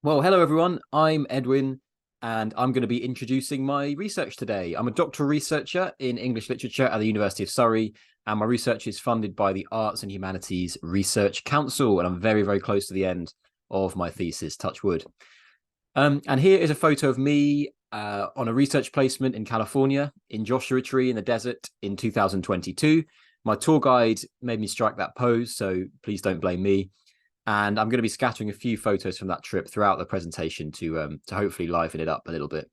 Well, hello everyone. I'm Edwin, and I'm going to be introducing my research today. I'm a doctoral researcher in English literature at the University of Surrey, and my research is funded by the Arts and Humanities Research Council, and I'm very, very close to the end of my thesis, touch wood. And here is a photo of me on a research placement in California, in Joshua Tree in the desert in 2022. My tour guide made me strike that pose, so please don't blame me. And I'm going to be scattering a few photos from that trip throughout the presentation to hopefully liven it up a little bit.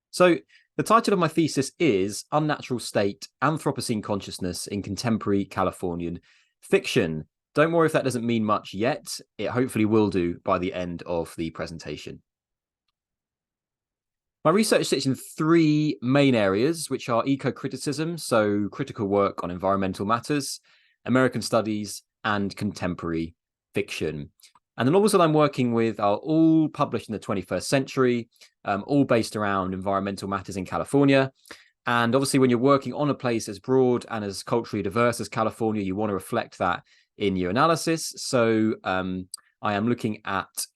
So the title of my thesis is Unnatural State, Anthropocene Consciousness in Contemporary Californian Fiction. Don't worry if that doesn't mean much yet. It hopefully will do by the end of the presentation. My research sits in three main areas, which are eco-criticism, so critical work on environmental matters, American studies, and contemporary fiction. And the novels that I'm working with are all published in the 21st century, all based around environmental matters in California. And obviously, when you're working on a place as broad and as culturally diverse as California, you want to reflect that in your analysis. So I am looking at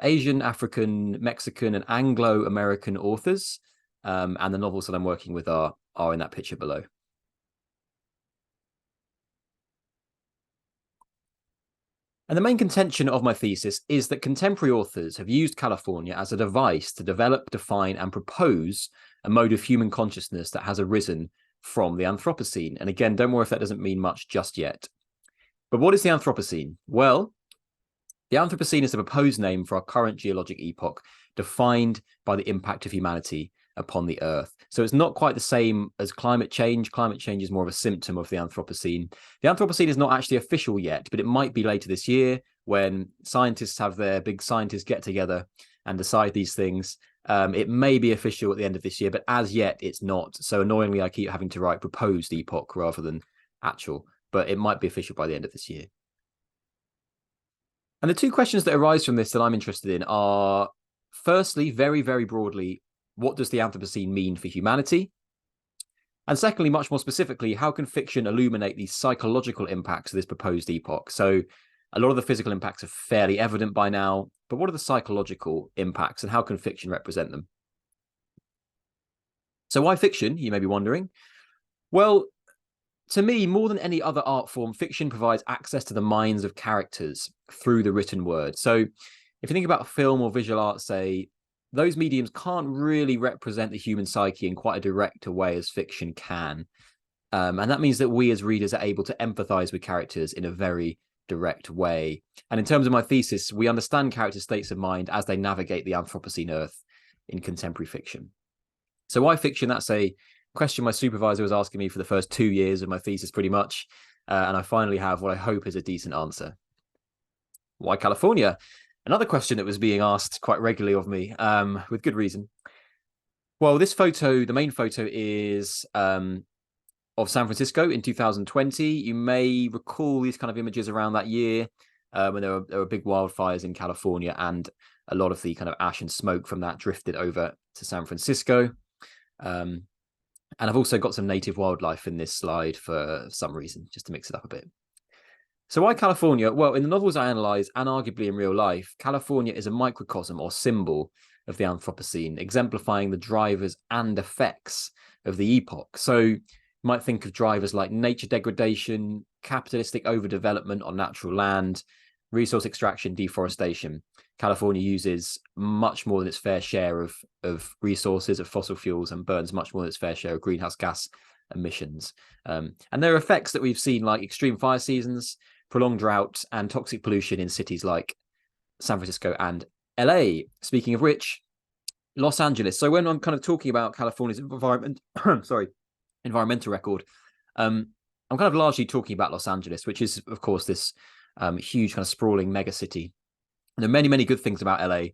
Asian, African, Mexican, and Anglo-American authors, and the novels that I'm working with are in that picture below. And the main contention of my thesis is that contemporary authors have used California as a device to develop, define, and propose a mode of human consciousness that has arisen from the Anthropocene. And again, don't worry if that doesn't mean much just yet. But what is the Anthropocene? Well, the Anthropocene is a proposed name for our current geologic epoch, defined by the impact of humanity upon the Earth. So it's not quite the same as climate change. Climate change is more of a symptom of the Anthropocene. The Anthropocene is not actually official yet, but it might be later this year when scientists have their big scientists get together and decide these things. It may be official at the end of this year, but as yet it's not. So annoyingly, I keep having to write proposed epoch rather than actual, but it might be official by the end of this year. And the two questions that arise from this that I'm interested in are, firstly, very, very broadly, what does the Anthropocene mean for humanity? And secondly, much more specifically, how can fiction illuminate the psychological impacts of this proposed epoch? So a lot of the physical impacts are fairly evident by now, but what are the psychological impacts and how can fiction represent them? So why fiction, you may be wondering? Well, to me, more than any other art form, fiction provides access to the minds of characters through the written word. So if you think about film or visual art, say, those mediums can't really represent the human psyche in quite a direct way as fiction can. And that means that we as readers are able to empathize with characters in a very direct way. And in terms of my thesis, we understand characters' states of mind as they navigate the Anthropocene Earth in contemporary fiction. So why fiction? That's a question my supervisor was asking me for the first 2 years of my thesis, pretty much. And I finally have what I hope is a decent answer. Why California? Another question that was being asked quite regularly of me, with good reason. Well, this photo, the main photo, is of San Francisco in 2020. You may recall these kind of images around that year when there were big wildfires in California, and a lot of the kind of ash and smoke from that drifted over to San Francisco. And I've also got some native wildlife in this slide for some reason, just to mix it up a bit. So why California? Well, in the novels I analyze, and arguably in real life, California is a microcosm or symbol of the Anthropocene, exemplifying the drivers and effects of the epoch. So you might think of drivers like nature degradation, capitalistic overdevelopment on natural land, resource extraction, deforestation. California uses much more than its fair share of resources, of fossil fuels, and burns much more than its fair share of greenhouse gas emissions. And there are effects that we've seen, like extreme fire seasons, prolonged drought, and toxic pollution in cities like San Francisco and LA. Speaking of which, Los Angeles. So when I'm kind of talking about California's environmental record, I'm kind of largely talking about Los Angeles, which is, of course, this huge kind of sprawling mega city. And there are many, many good things about LA,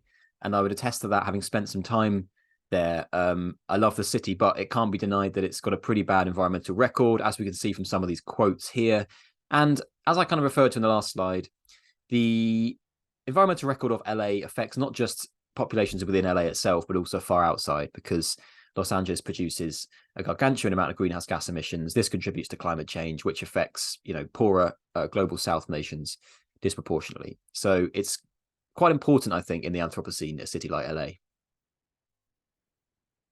and I would attest to that, having spent some time there. I love the city, but it can't be denied that it's got a pretty bad environmental record, as we can see from some of these quotes here. And as I kind of referred to in the last slide, the environmental record of LA affects not just populations within LA itself, but also far outside, because Los Angeles produces a gargantuan amount of greenhouse gas emissions. This contributes to climate change, which affects, poorer global South nations disproportionately. So it's quite important, I think, in the Anthropocene, a city like LA.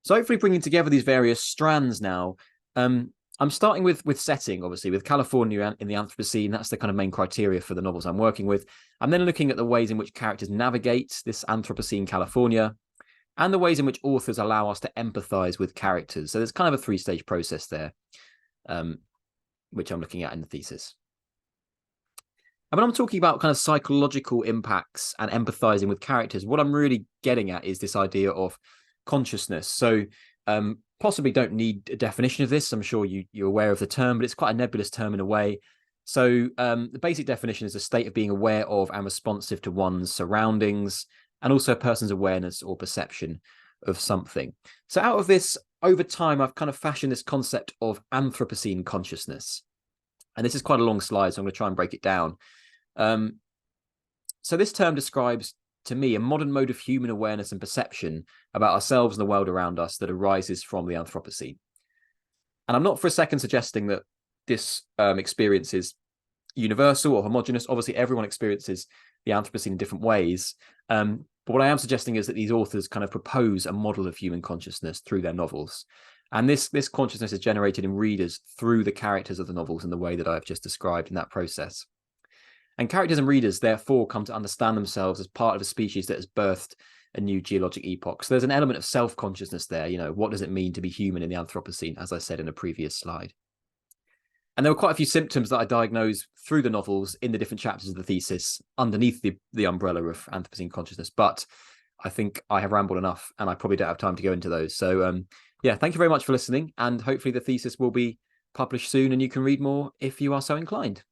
So hopefully bringing together these various strands now, I'm starting with setting, obviously, with California in the Anthropocene. That's the kind of main criteria for the novels I'm working with. I'm then looking at the ways in which characters navigate this Anthropocene California and the ways in which authors allow us to empathize with characters. So there's kind of a three-stage process there, which I'm looking at in the thesis. And when I'm talking about kind of psychological impacts and empathizing with characters, what I'm really getting at is this idea of consciousness. So possibly don't need a definition of this. I'm sure you're aware of the term, but it's quite a nebulous term in a way. So the basic definition is a state of being aware of and responsive to one's surroundings, and also a person's awareness or perception of something. So out of this, over time, I've kind of fashioned this concept of Anthropocene consciousness. And this is quite a long slide, so I'm going to try and break it down. So this term describes, to me, a modern mode of human awareness and perception about ourselves and the world around us that arises from the Anthropocene. And I'm not for a second suggesting that this experience is universal or homogenous. Obviously, everyone experiences the Anthropocene in different ways. But what I am suggesting is that these authors kind of propose a model of human consciousness through their novels. And this consciousness is generated in readers through the characters of the novels in the way that I've just described in that process. And characters and readers, therefore, come to understand themselves as part of a species that has birthed a new geologic epoch. So there's an element of self-consciousness there. You know, what does it mean to be human in the Anthropocene, as I said in a previous slide? And there were quite a few symptoms that I diagnosed through the novels in the different chapters of the thesis underneath the umbrella of Anthropocene consciousness. But I think I have rambled enough and I probably don't have time to go into those. So yeah, thank you very much for listening. And hopefully the thesis will be published soon and you can read more if you are so inclined.